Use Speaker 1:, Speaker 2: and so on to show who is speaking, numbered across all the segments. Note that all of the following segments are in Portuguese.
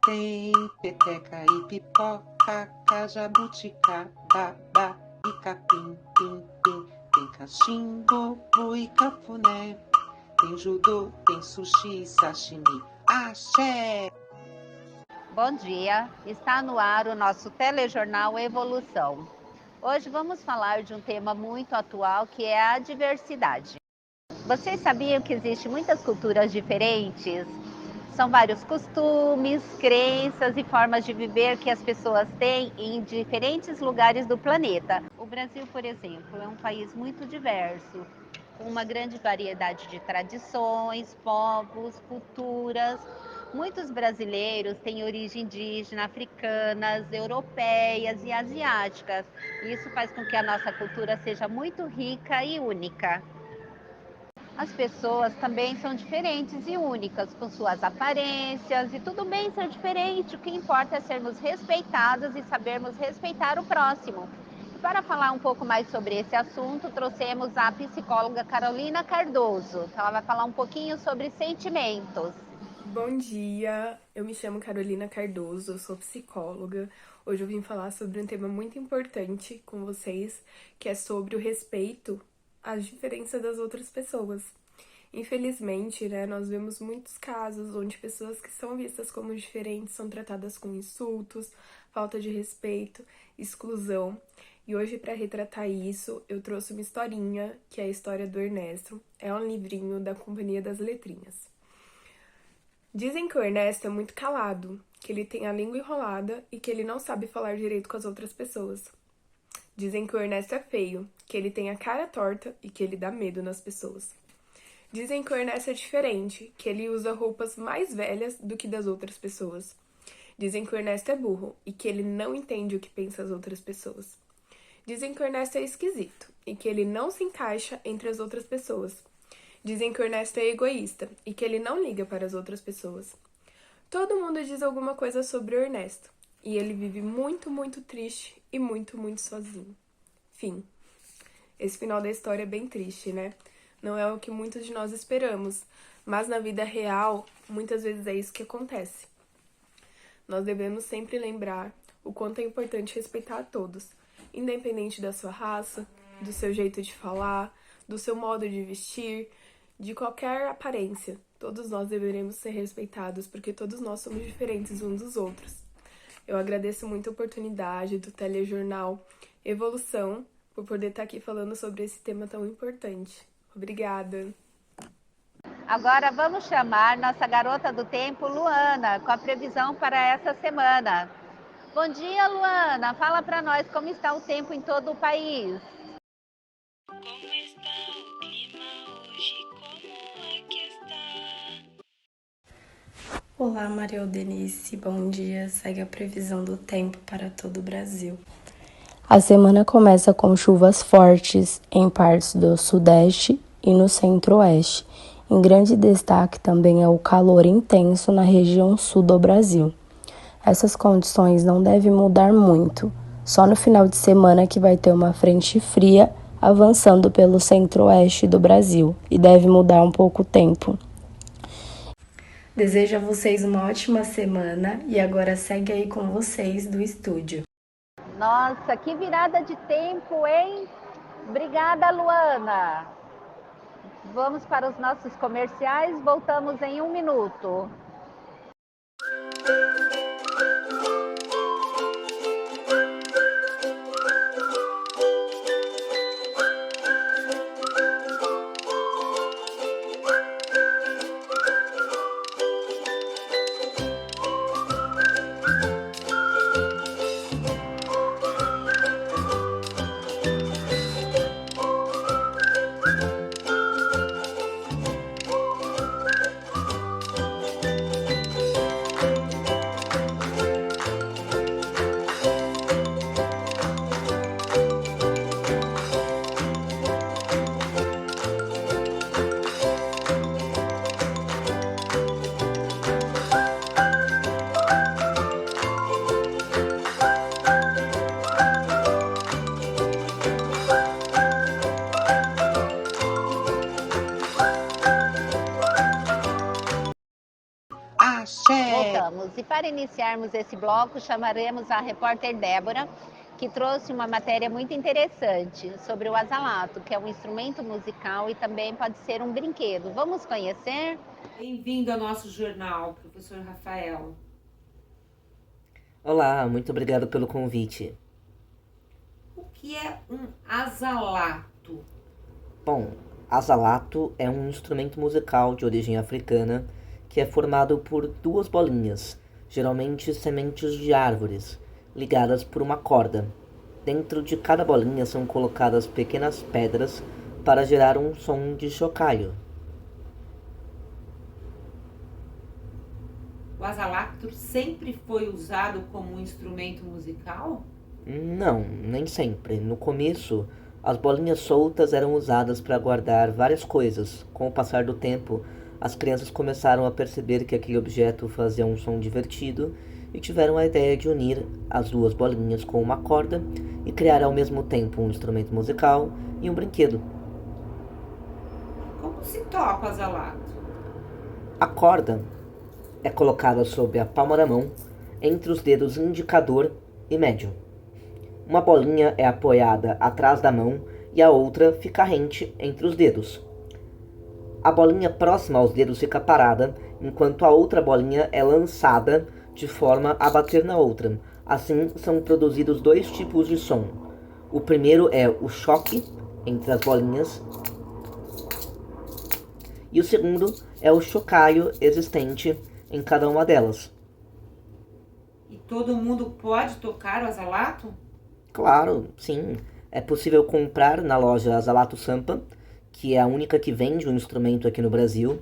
Speaker 1: Tem peteca e pipoca, jabuticaba e capim, pim, pim. Tem cachimbo, bobo e cafuné. Tem judô, tem sushi, sashimi, axé.
Speaker 2: Bom dia, está no ar o nosso telejornal Evolução. Hoje vamos falar de um tema muito atual que é a diversidade. Vocês sabiam que existem muitas culturas diferentes? São vários costumes, crenças e formas de viver que as pessoas têm em diferentes lugares do planeta. O Brasil, por exemplo, é um país muito diverso, com uma grande variedade de tradições, povos, culturas. Muitos brasileiros têm origem indígena, africanas, europeias e asiáticas. Isso faz com que a nossa cultura seja muito rica e única. As pessoas também são diferentes e únicas, com suas aparências, e tudo bem ser diferente, o que importa é sermos respeitados e sabermos respeitar o próximo. E para falar um pouco mais sobre esse assunto, trouxemos a psicóloga Carolina Cardoso, que ela vai falar um pouquinho sobre sentimentos.
Speaker 3: Bom dia, eu me chamo Carolina Cardoso, eu sou psicóloga. Hoje eu vim falar sobre um tema muito importante com vocês, que é sobre o respeito às diferenças das outras pessoas. Infelizmente, nós vemos muitos casos onde pessoas que são vistas como diferentes são tratadas com insultos, falta de respeito, exclusão. E hoje, para retratar isso, eu trouxe uma historinha, que é a história do Ernesto. É um livrinho da Companhia das Letrinhas. Dizem que o Ernesto é muito calado, que ele tem a língua enrolada e que ele não sabe falar direito com as outras pessoas. Dizem que o Ernesto é feio, que ele tem a cara torta e que ele dá medo nas pessoas. Dizem que o Ernesto é diferente, que ele usa roupas mais velhas do que das outras pessoas. Dizem que o Ernesto é burro e que ele não entende o que pensam as outras pessoas. Dizem que o Ernesto é esquisito e que ele não se encaixa entre as outras pessoas. Dizem que o Ernesto é egoísta e que ele não liga para as outras pessoas. Todo mundo diz alguma coisa sobre o Ernesto e ele vive muito, muito triste e muito, muito sozinho. Fim. Esse final da história é bem triste, né? Não é o que muitos de nós esperamos, mas na vida real, muitas vezes é isso que acontece. Nós devemos sempre lembrar o quanto é importante respeitar a todos, independente da sua raça, do seu jeito de falar, do seu modo de vestir, de qualquer aparência. Todos nós deveremos ser respeitados, porque todos nós somos diferentes uns dos outros. Eu agradeço muito a oportunidade do telejornal Evolução por poder estar aqui falando sobre esse tema tão importante. Obrigada!
Speaker 2: Agora vamos chamar nossa garota do tempo, Luana, com a previsão para essa semana. Bom dia, Luana. Fala para nós como está o tempo em todo o país.
Speaker 4: Como está o clima hoje? Como é que está?
Speaker 5: Olá, Maria Denise, bom dia. Segue a previsão do tempo para todo o Brasil. A semana começa com chuvas fortes em partes do sudeste e no centro-oeste. Em grande destaque também é o calor intenso na região sul do Brasil. Essas condições não devem mudar muito, só no final de semana que vai ter uma frente fria avançando pelo centro-oeste do Brasil e deve mudar um pouco o tempo. Desejo a vocês uma ótima semana e agora segue aí com vocês do estúdio.
Speaker 2: Nossa, que virada de tempo, hein? Obrigada, Luana. Vamos para os nossos comerciais, voltamos em 1 minuto. para iniciarmos esse bloco, chamaremos a repórter Débora, que trouxe uma matéria muito interessante sobre o azalato, que é um instrumento musical e também pode ser um brinquedo. Vamos conhecer?
Speaker 1: Bem-vindo ao nosso jornal, professor Rafael.
Speaker 6: Olá, muito obrigado pelo convite.
Speaker 1: O que é um azalato?
Speaker 6: Bom, azalato é um instrumento musical de origem africana que é formado por duas bolinhas, geralmente sementes de árvores, ligadas por uma corda. Dentro de cada bolinha são colocadas pequenas pedras para gerar um som de chocalho.
Speaker 1: O azalato sempre foi usado como um instrumento musical?
Speaker 6: Não, nem sempre. No começo, as bolinhas soltas eram usadas para guardar várias coisas. Com o passar do tempo, as crianças começaram a perceber que aquele objeto fazia um som divertido e tiveram a ideia de unir as duas bolinhas com uma corda e criar ao mesmo tempo um instrumento musical e um brinquedo.
Speaker 1: Como se toca o azalato?
Speaker 6: A corda é colocada sobre a palma da mão, entre os dedos indicador e médio. Uma bolinha é apoiada atrás da mão e a outra fica rente entre os dedos. A bolinha próxima aos dedos fica parada, enquanto a outra bolinha é lançada de forma a bater na outra. Assim, são produzidos dois tipos de som. O primeiro é o choque entre as bolinhas, e o segundo é o chocalho existente em cada uma delas.
Speaker 1: E todo mundo pode tocar o azalato?
Speaker 6: Claro, sim. É possível comprar na loja Azalato Sampa, que é a única que vende um instrumento aqui no Brasil.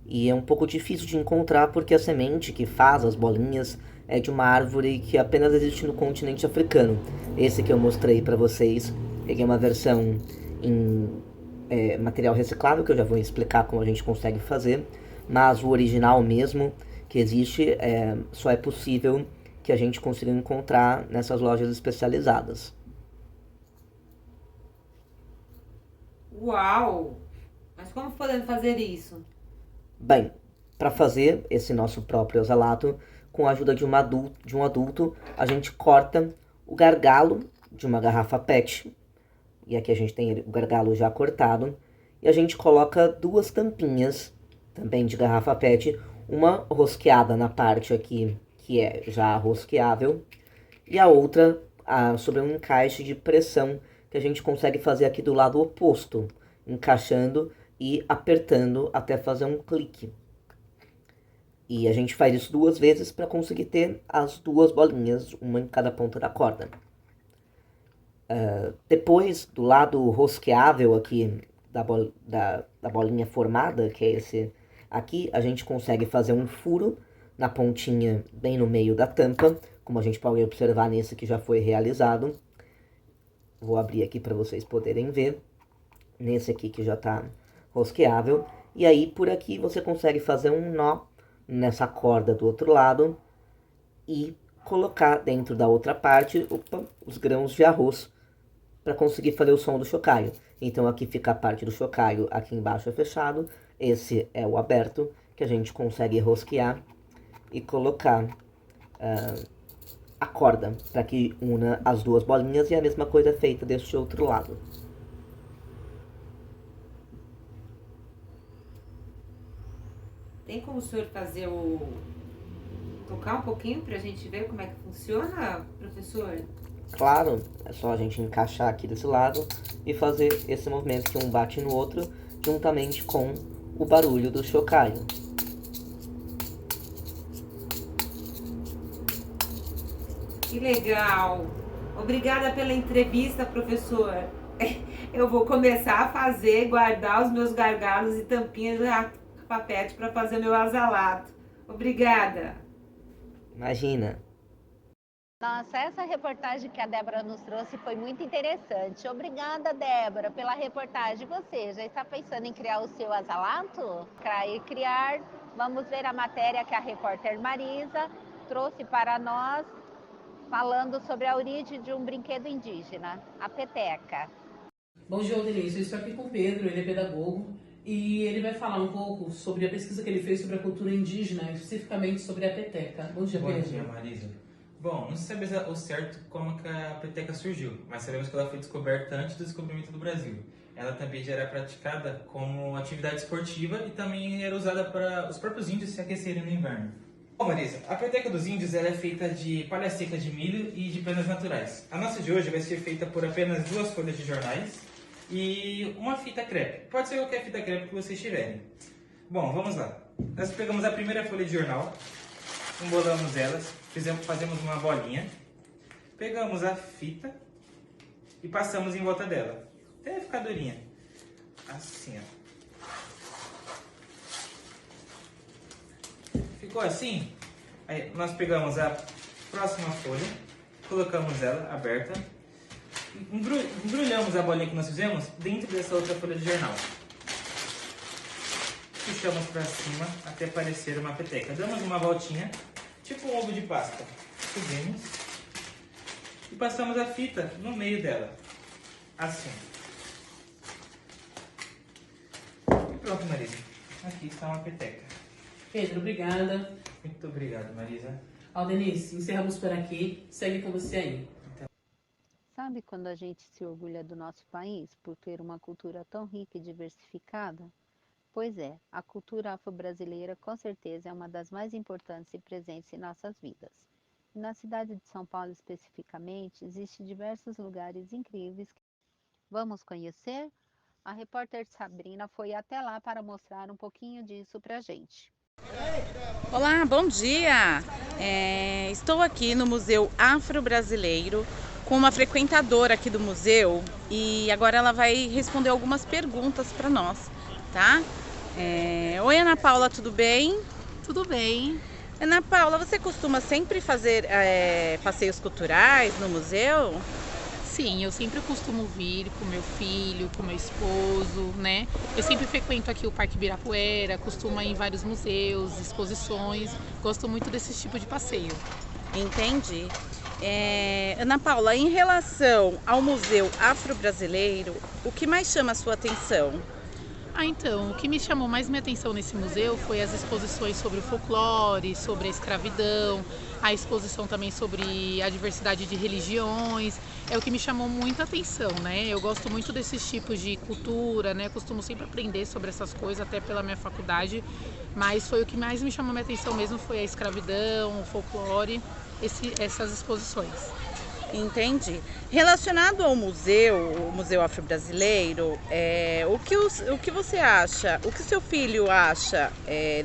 Speaker 6: E é um pouco difícil de encontrar porque a semente que faz as bolinhas é de uma árvore que apenas existe no continente africano. Esse que eu mostrei para vocês, ele é uma versão em material reciclável, que eu já vou explicar como a gente consegue fazer. Mas o original mesmo que existe só é possível que a gente consiga encontrar nessas lojas especializadas.
Speaker 1: Uau! Mas como podemos fazer isso?
Speaker 6: Bem, para fazer esse nosso próprio azalato, com a ajuda de um adulto, a gente corta o gargalo de uma garrafa PET, e aqui a gente tem o gargalo já cortado, e a gente coloca duas tampinhas, também de garrafa PET, uma rosqueada na parte aqui que é já rosqueável, e a outra sobre um encaixe de pressão que a gente consegue fazer aqui do lado oposto, encaixando e apertando até fazer um clique. E a gente faz isso duas vezes para conseguir ter as duas bolinhas, uma em cada ponta da corda. Depois, do lado rosqueável aqui da bolinha formada, que é esse aqui, a gente consegue fazer um furo na pontinha bem no meio da tampa, como a gente pode observar nesse que já foi realizado. Vou abrir aqui para vocês poderem ver. Nesse aqui que já está rosqueável. E aí por aqui você consegue fazer um nó nessa corda do outro lado e colocar dentro da outra parte os grãos de arroz para conseguir fazer o som do chocalho. Então aqui fica a parte do chocalho, aqui embaixo é fechado, esse é o aberto, que a gente consegue rosquear e colocar a corda para que una as duas bolinhas, e a mesma coisa é feita deste outro lado.
Speaker 1: Tem como o senhor fazer tocar um pouquinho para a gente ver como é que funciona, professor?
Speaker 6: Claro, é só a gente encaixar aqui desse lado e fazer esse movimento que um bate no outro, juntamente com o barulho do chocalho.
Speaker 1: Que legal! Obrigada pela entrevista, professor. Eu vou começar a fazer, guardar os meus gargalos e tampinhas de papete para fazer meu azalato. Obrigada!
Speaker 6: Imagina!
Speaker 2: Nossa, essa reportagem que a Débora nos trouxe foi muito interessante. Obrigada, Débora, pela reportagem. Você já está pensando em criar o seu azalato? Para criar, vamos ver a matéria que a repórter Marisa trouxe para nós, falando sobre a origem de um brinquedo indígena, a peteca.
Speaker 7: Bom dia, Denise. Eu estou aqui com o Pedro, ele é pedagogo e ele vai falar um pouco sobre a pesquisa que ele fez sobre a cultura indígena, especificamente sobre a peteca. Bom dia, Pedro.
Speaker 8: Bom dia, Marisa. Bom, não se sabe o certo como que a peteca surgiu, mas sabemos que ela foi descoberta antes do descobrimento do Brasil. Ela também já era praticada como atividade esportiva e também era usada para os próprios índios se aquecerem no inverno. Bom, Marisa, a peteca dos índios ela é feita de palha seca de milho e de pedras naturais. A nossa de hoje vai ser feita por apenas 2 folhas de jornais e uma fita crepe. Pode ser qualquer fita crepe que vocês tiverem. Bom, vamos lá. Nós pegamos a primeira folha de jornal, embolamos elas, fazemos uma bolinha, pegamos a fita e passamos em volta dela, até ficar durinha. Assim, ó. Ficou assim? Aí nós pegamos a próxima folha, colocamos ela aberta, embrulhamos a bolinha que nós fizemos dentro dessa outra folha de jornal. Puxamos para cima até parecer uma peteca. Damos uma voltinha, tipo um ovo de Páscoa. Subimos e passamos a fita no meio dela, assim. E pronto, Marisa. Aqui está uma peteca.
Speaker 7: Pedro, obrigada.
Speaker 8: Muito obrigado, Marisa.
Speaker 7: Aldenice, encerramos por aqui. Segue com você aí.
Speaker 2: Sabe quando a gente se orgulha do nosso país por ter uma cultura tão rica e diversificada? Pois é, a cultura afro-brasileira com certeza é uma das mais importantes e presentes em nossas vidas. E na cidade de São Paulo especificamente, existem diversos lugares incríveis. Vamos conhecer? A repórter Sabrina foi até lá para mostrar um pouquinho disso pra gente.
Speaker 9: Olá, bom dia! Estou aqui no Museu Afro-Brasileiro com uma frequentadora aqui do museu e agora ela vai responder algumas perguntas para nós, tá? Oi, Ana Paula, tudo bem?
Speaker 10: Tudo bem.
Speaker 9: Ana Paula, você costuma sempre fazer passeios culturais no museu?
Speaker 10: Sim, eu sempre costumo vir com meu filho, com meu esposo, né? Eu sempre frequento aqui o Parque Ibirapuera, costumo ir em vários museus, exposições, gosto muito desse tipo de passeio.
Speaker 9: Entendi. Ana Paula, em relação ao Museu Afro-Brasileiro, o que mais chama a sua atenção?
Speaker 10: Então, o que me chamou mais minha atenção nesse museu foi as exposições sobre o folclore, sobre a escravidão, a exposição também sobre a diversidade de religiões. É o que me chamou muita atenção, né? Eu gosto muito desses tipos de cultura, né? Costumo sempre aprender sobre essas coisas, até pela minha faculdade, mas foi o que mais me chamou minha atenção mesmo, foi a escravidão, o folclore, essas exposições.
Speaker 9: Entendi. Relacionado ao museu, o Museu Afro-Brasileiro, o que você acha, o que seu filho acha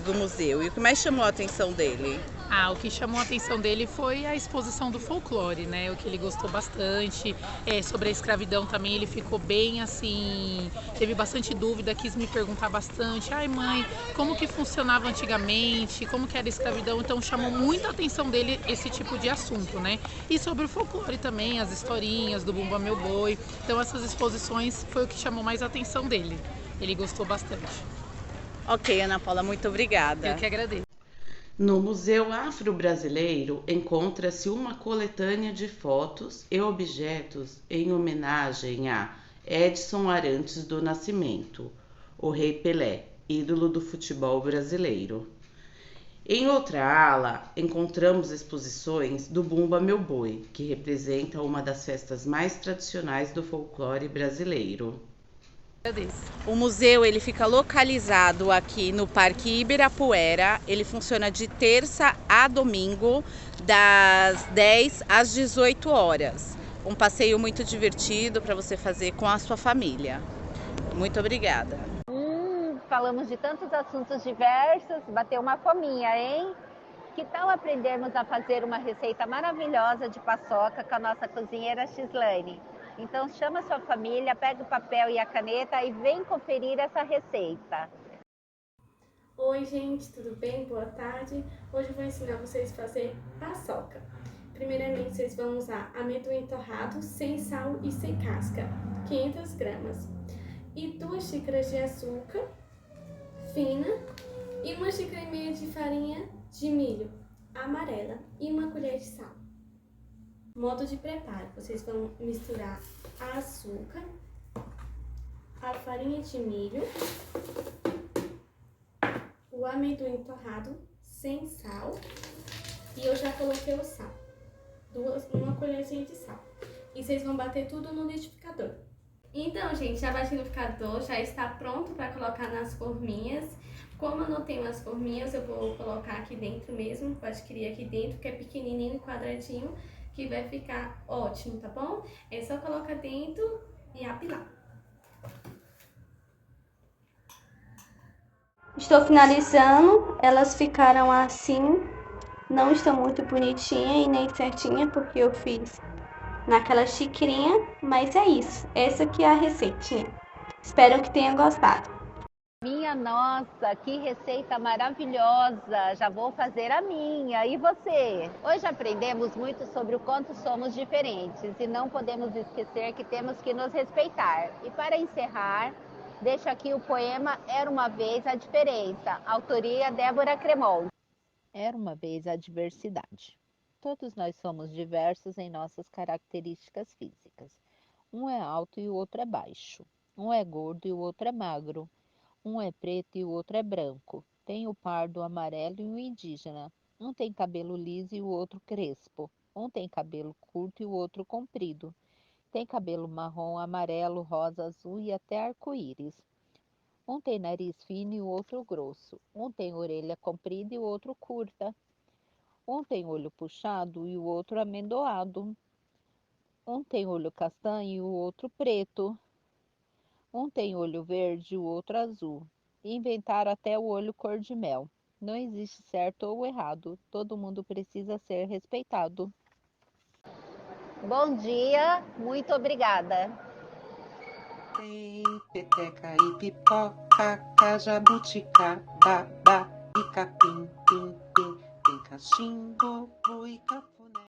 Speaker 9: do museu e o que mais chamou a atenção dele?
Speaker 10: O que chamou a atenção dele foi a exposição do folclore, né? O que ele gostou bastante. Sobre a escravidão também ele ficou bem assim, teve bastante dúvida, quis me perguntar bastante. Ai mãe, como que funcionava antigamente, como que era a escravidão? Então chamou muito a atenção dele esse tipo de assunto, né? E sobre o folclore também, as historinhas do Bumba Meu Boi. Então essas exposições foi o que chamou mais a atenção dele. Ele gostou bastante.
Speaker 9: Ok, Ana Paula, muito obrigada.
Speaker 10: Eu que agradeço.
Speaker 11: No Museu Afro-Brasileiro encontra-se uma coletânea de fotos e objetos em homenagem a Edson Arantes do Nascimento, o Rei Pelé, ídolo do futebol brasileiro. Em outra ala, encontramos exposições do Bumba Meu Boi, que representa uma das festas mais tradicionais do folclore brasileiro.
Speaker 9: O museu ele fica localizado aqui no Parque Ibirapuera. Ele funciona de terça a domingo, das 10 às 18 horas. Um passeio muito divertido para você fazer com a sua família. Muito obrigada.
Speaker 2: Falamos de tantos assuntos diversos, bateu uma fominha, hein? Que tal aprendermos a fazer uma receita maravilhosa de paçoca com a nossa cozinheira Gislaine? Então chama sua família, pega o papel e a caneta e vem conferir essa receita.
Speaker 3: Oi gente, tudo bem? Boa tarde. Hoje eu vou ensinar vocês a fazer paçoca. Primeiramente vocês vão usar amendoim torrado, sem sal e sem casca, 500 gramas. E 2 xícaras de açúcar fina e 1 xícara e meia de farinha de milho amarela e 1 colher de sal. Modo de preparo: vocês vão misturar açúcar,
Speaker 12: a farinha de milho, o amendoim torrado sem sal e eu já coloquei o sal, uma colherzinha de sal. E vocês vão bater tudo no liquidificador. Então, gente, já bati no liquidificador, já está pronto para colocar nas forminhas. Como eu não tenho as forminhas, eu vou colocar aqui dentro mesmo, vou adquirir aqui dentro, que é pequenininho e quadradinho, que vai ficar ótimo, tá bom? É só colocar dentro e apilar. Estou finalizando, elas ficaram assim, não estão muito bonitinha e nem certinha, porque eu fiz naquela xicrinha, mas é isso. Essa aqui é a receitinha. Espero que tenham gostado.
Speaker 2: Minha nossa, que receita maravilhosa! Já vou fazer a minha. E você? Hoje aprendemos muito sobre o quanto somos diferentes e não podemos esquecer que temos que nos respeitar. E para encerrar, deixo aqui o poema Era uma vez a diferença, autoria Débora Cremon. Era uma vez a diversidade. Todos nós somos diversos em nossas características físicas. Um é alto e o outro é baixo. Um é gordo e o outro é magro. Um é preto e o outro é branco. Tem o pardo, o amarelo e o indígena. Um tem cabelo liso e o outro crespo. Um tem cabelo curto e o outro comprido. Tem cabelo marrom, amarelo, rosa, azul e até arco-íris. Um tem nariz fino e o outro grosso. Um tem orelha comprida e o outro curta. Um tem olho puxado e o outro amendoado. Um tem olho castanho e o outro preto. Um tem olho verde e o outro azul. Inventaram até o olho cor-de-mel. Não existe certo ou errado. Todo mundo precisa ser respeitado. Bom dia, muito obrigada.
Speaker 13: Tem peteca e pipoca, cajabuticaba, e capim, pim, pim. Tem cachimbo,